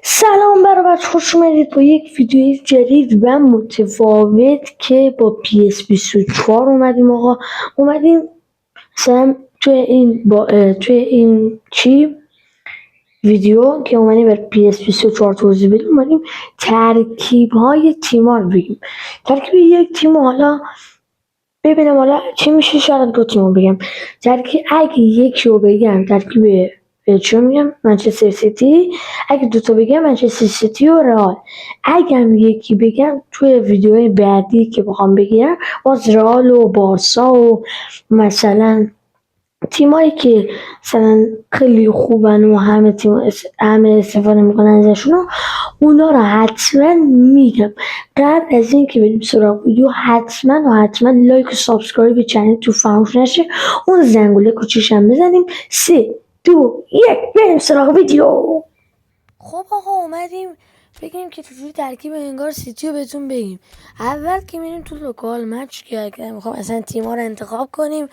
سلام برابر خوش اومدید با یک ویدیوی جدید و متفاوت که با PS24 اومدیم. اومدیم مثلا توی این ویدیو که اومدیم بر PS24 توضیح بدیم، اومدیم ترکیب های تیما رو بگیم. ترکیب یک تیم حالا ببینم حالا چی میشه. شاید دو تیمو بگم. اگه یکی رو بگم ترکیب چی میگم؟ منچستر سیتی. اگه دوتا بگم منچستر سیتی و رئال. اگه هم یکی بگم توی ویدیوهای بعدی که بخوام بگم باز رئال و بارسا و مثلا تیمایی که مثلا خیلی خوبن و همه استفاده میکنن ازشون، اونا رو حتما میگم. قبل از اینکه بریم سراغ ویدیو حتما لایک و سابسکرایب چنل تو فراموش نشه. اون زنگوله کوچیشم بزنیم. 3 2 1 بریم سراغ ویدیو. خب آقا اومدیم بگیم که چجوری ترکیب انگار سیتی رو بهتون بگیم. اول که میریم تو لوکال مچ که اگه میخوام اصلا تیما رو انتخاب کنیم،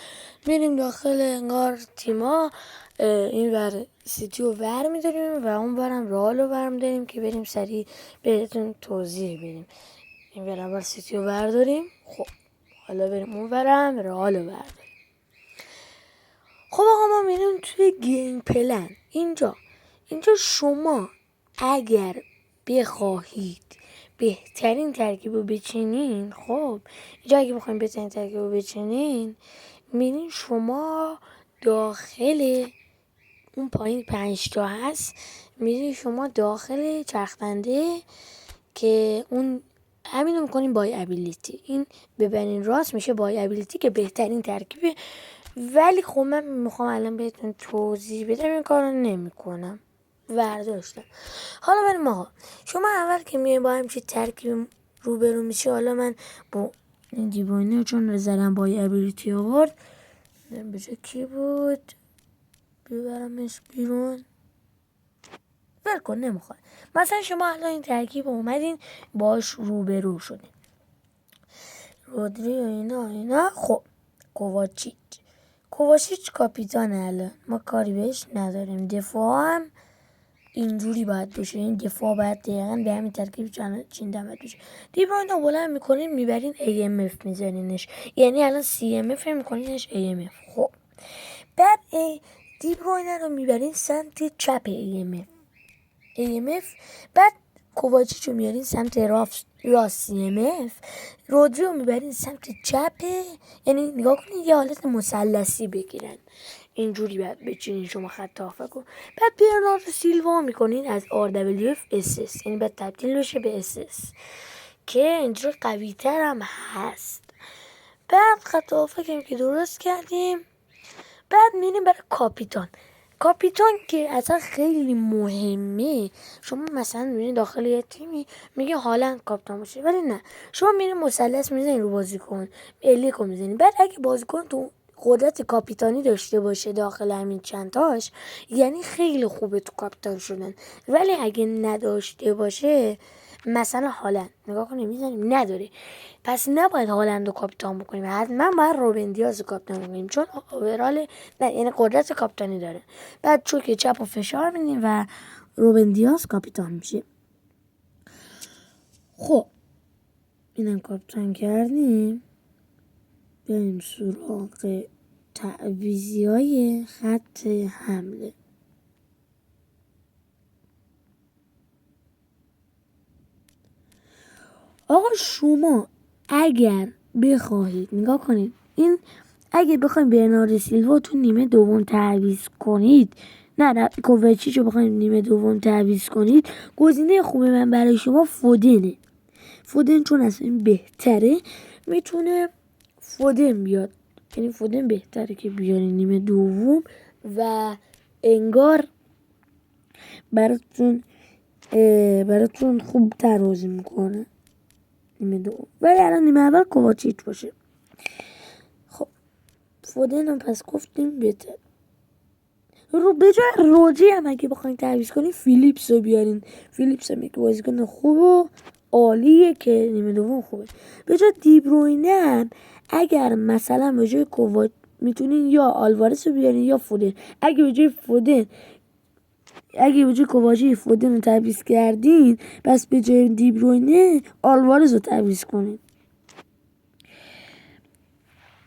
میریم داخل انگار تیما، این ور سیتی رو ور میداریم و اون برم رئال رو ور میداریم که بریم سریع بهتون توضیح بدیم. این ور اول سیتی رو برداریم. خب حالا بریم اون ورم رئال رو برداریم. خب آقا ما میریم توی گیم پلن. اینجا شما اگر بخواهید بهترین ترکیب رو بچینین، خب اینجا اگه بخواید بهترین ترکیب رو بچینین، میرین شما داخل اون پایین 5 تا هست، میرین شما داخل چرخنده که اون همین رو میکنین بای ابیلیتی. این ببرین راست میشه بای ابیلیتی که بهترین ترکیبه. ولی خب من میخوام الان بهتون توضیح بدم، این کارو نمیکنم، ورداشتم. حالا بریم آقا، شما اول که میای با همچین ترکیب روبرو میشی، حالا من با این دیوانه چون نظرم با ابیلیتی آورد، بجا کی بود ببرمش بیرون، ولکن نمیخواد. مثلا شما الان این ترکیب اومدین باش روبرو شدین، رودری و اینا. خب کوواچیچ کاپیتانه، الان ما کاری بهش نداریم. دفاع هم اینجوری باید بشه، این دفاع باید دقیقا به همین ترکیب چیندن باید بشه. دیبروینه رو بلند میکنین میبرین AMF میزنینش، یعنی الان CMF میکنینش AMF. خب بعد دیبروینه رو میبرین سمت چپ AMF. بعد کوواچیچ رو میارین سمت راست CMF. رودری رو میبرین سمت چپ، یعنی نگاه کنید یه حالت مثلثی بگیرن، اینجوری باید بچینین شما خط هافک رو. بعد برناردو سیلوا میکنین از RWF SS، یعنی باید تبدیل بشه به SS که اینجوری قوی تر هم هست. بعد خط هافک که درست کردیم، بعد میریم برای کاپیتان که اصلا خیلی مهمه. شما مثلا میرین داخل یه تیمی میگه حالا کاپیتان باشه، ولی نه، شما میرین مثلث میزنین رو بازیکن، الیکو میزنین. بعد اگه بازیکن تو قدرت کاپیتانی داشته باشه داخل همین چند تاش، یعنی خیلی خوبه تو کاپیتان شدن. ولی اگه نداشته باشه، مثلا هالند نگاه کنیم میزنیم نداره، پس نباید هالند رو کاپیتان بکنیم، حتما باید روبن دیاز کاپیتان بکنیم، چون اوورال نه، یعنی قدرت کاپیتانی داره. بعد چوک چپ و فشار میدیم و روبن دیاز کاپیتان میشه. خب اینم کاپیتان کردیم، بریم سراغ تعویضی های خط حمله. آقا شما اگر بخواهید نگاه کنید، این اگه بخواید برناردو سیلوا تو نیمه دوم تعویض کنید، نه کوواچیچ رو بخواید نیمه دوم تعویض کنید، گزینه خوب من برای شما فودن چون از این بهتره، میتونه فودن بیاد، یعنی فودن بهتره که بیاری نیمه دوم و انگار براتون خوب تر بازی میکنه نیمه دوم. ولی الان نیمه اول کوواچیچ باشه. خب فودن هم پس گفتیم بهتر. به جای رودری هم اگه بخواین تعویض کنین فیلیپس رو بیارین. فیلیپس هم یک بازیکن خوب و عالیه که نیمه دوم خوبه. به جای دیبروینه هم اگر مثلا به جای کوواچ میتونین یا آلوارس رو بیارین یا فودن. اگه به جای فودن اگه به جای کوواچی فودن رو تعویض کردین بس به جای دیبروینه آلوارز رو تعویض کنین.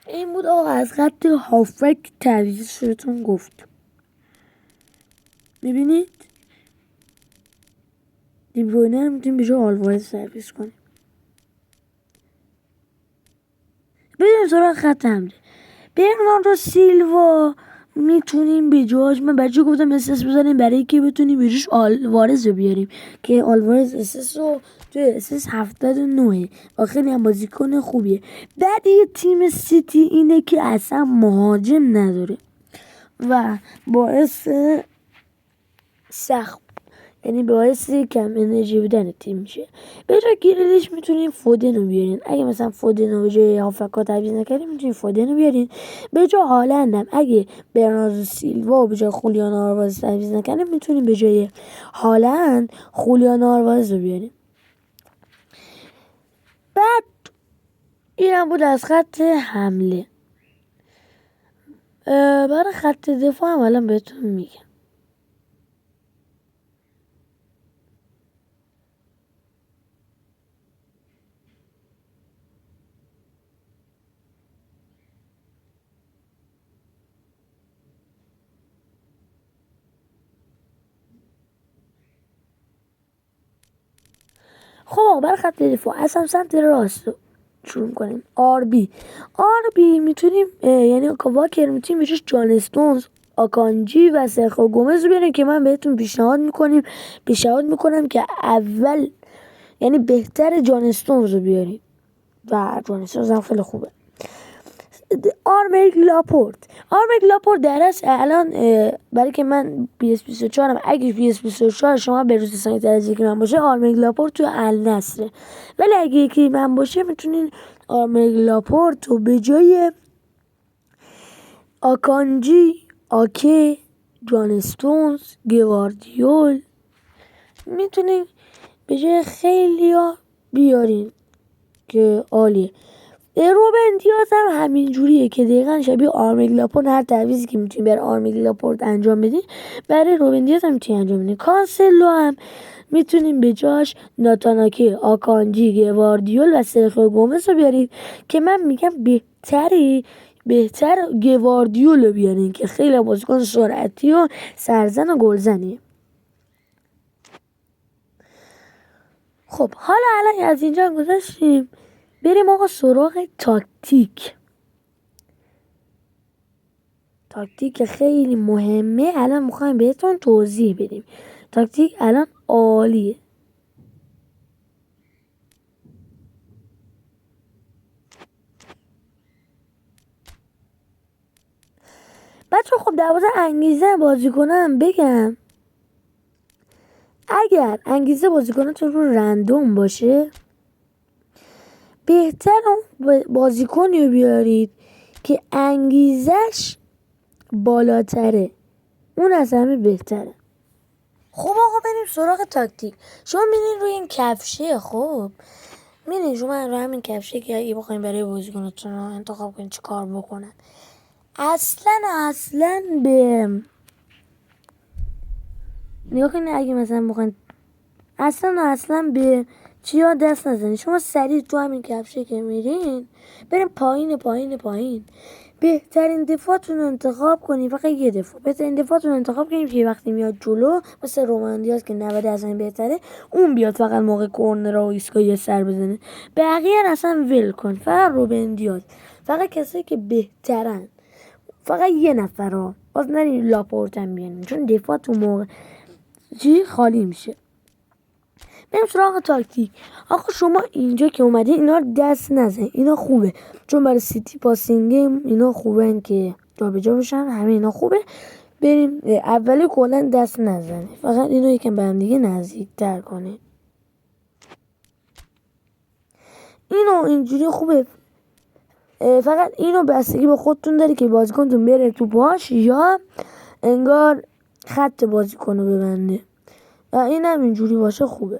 این بود آقا از خط هافک تعویض شدتون گفت. میبینید دیبروینه رو میتونیم به جای آلوارز تعویض کنیم. بریم سراغ خط حمله. برناردو سیلوا میتونیم به جاش، من بچه گفتم اساس بزنیم برای که بتونیم به جاش آلوارز رو بیاریم که آلوارز اساس رو تو اساس 79 و خیلی هم بازیکن خوبیه. بعد یه تیم سیتی اینه که اصلا مهاجم نداره و باعث سخت، یعنی باعث کم انرژی بودن تیم میشه. به جای گریلیش میتونین فودن رو بیارین. اگه مثلا فودن رو به جای هافکا تعویض نکردین میتونین فودن رو بیارین. به جای هالندم اگه برناردو سیلوا به جای خولیان آلوارز تعویض نکردین میتونین به جای هالند خولیان آلوارز رو بیارین. بعد اینم بود از خط حمله. برای خط دفاع هم الان بهتون میگم. خب برای خط دفاع اصلا سمت راست شروع کنیم. آر بی میتونیم یعنی واکر میتونیم بهش جان استونز، آکانجی و سرخو گومز رو بیاریم که من بهتون پیشنهاد میکنم که اول یعنی بهتر جان استونز رو بیاریم و جان استونز هم خیلی خوبه. آرمریک لاپورت در اصل الان برای که من PS24 هم اگه PS24 شما به روز سایت از یکی من باشه آرمریک لاپورت تو النصره، ولی اگه یکی من باشه میتونین آرمریک لاپورت رو به جای آکانجی، آکه، جان استونز، گواردیول میتونین به جای خیلی ها بیارین که عالیه. روبن دیاز هم همین جوریه که دقیقا شبیه آرمریک لاپورت هر تعویضی که میتونی برای آرمریک لاپورت انجام بدین برای روبن دیاز هم میتونی انجام بدین. کانسلو هم میتونیم به جاش ناتاناکی، آکانجی، گواردیول و سرخیو گومز رو بیارید که من میگم بهتر گواردیول رو بیارین که خیلی بازیکن سرعتی و سرزن و گلزنیه. خب حالا الان از اینجا گذاشتیم بریم آقا سراغ تاکتیک خیلی مهمه. الان میخوایم بهتون توضیح بدیم. تاکتیک الان عالیه. بچه خب در واسه انگیزه بازیکنم بگم، اگر انگیزه بازیکناتون رو رندوم باشه بهتر بازیکنی رو بیارید که انگیزش بالاتره، اون از همه بهتره. خب آقا بریم سراغ تاکتیک. شما میرین روی این کفشه، خب میرین شما روی همین کفشه که اگه بخواین برای بازیکناتون رو انتخاب کنین چی کار بکنن، اصلا به نگاه کنین اگه مثلا بخواین اصلا به چیا دست نزنین. شما سریع تو همین کفشه که میرین بریم پایین بهترین دفاعتون رو انتخاب کنین. فقط یه دفاع بهترین دفاعتون رو انتخاب کنین که وقتی میاد جلو مثل روماندیاز که 90% بهتره اون بیاد فقط موقع کورنر و ایستگاه یه سر بزنه، بقیه اصلا ول کن. فقط روبن دیاز، فقط کسایی که بهترن، فقط یه نفر ها باز نرین لاپورت هم بیانیم چون دفاع تو موقع چی خالی میشه. بریم سراغ تاکتیک. آخه شما اینجا که اومدین اینا رو دست نزن، اینا خوبه چون برای سیتی پاسینگ اینا خوبن که جابجا بشن، همه اینا خوبه. بریم اولی کلا دست نزنه، فقط اینو یکم به هم دیگه نزدیک تر کنه. اینو اینجوری خوبه، فقط اینو بستگی به خودتون داره که بازیکنتون بره تو پاش یا انگار خط بازیکن رو ببنده و این هم اینجوری باشه خوبه.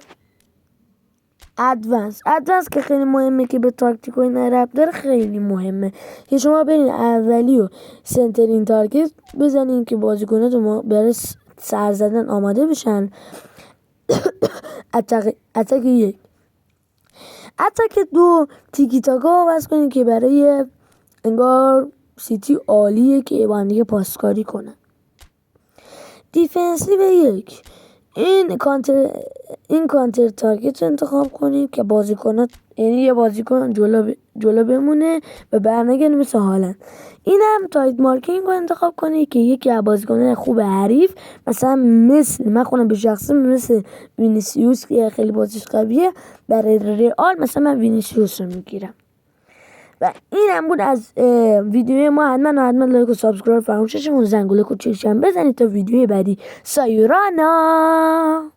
ادوانس که خیلی مهمه که به تاکتیک و اینا ربط داره، خیلی مهمه که شما برین اولی و سنترین تارگت بزنین که بازیکناتون برای سر زدن آماده بشن. اتک 1. اتک 2 تیکی تاکا عوض کنید که برای انگار سیتی عالیه که با هم دیگه پاسکاری کنن. دیفنسیو 1 این کانتر تارگت رو انتخاب کنید که بازیکنات یعنی یه بازیکن جلو بمونه و برنگرده مثل هالند. این هم تایت مارکینگ رو انتخاب کنید که یکی از بازیکنان خوب حریف مثلا من خودم به شخصه مثل وینیسیوس که خیلی بازیش قویه برای رئال مثلا من وینیسیوس رو میگیرم. و این هم بود از ویدیو ما. حتما لایک و سابسکرایب فراموش نشه. اون زنگوله کوچیکش هم بزنید تا ویدیو بعدی. سایورانا.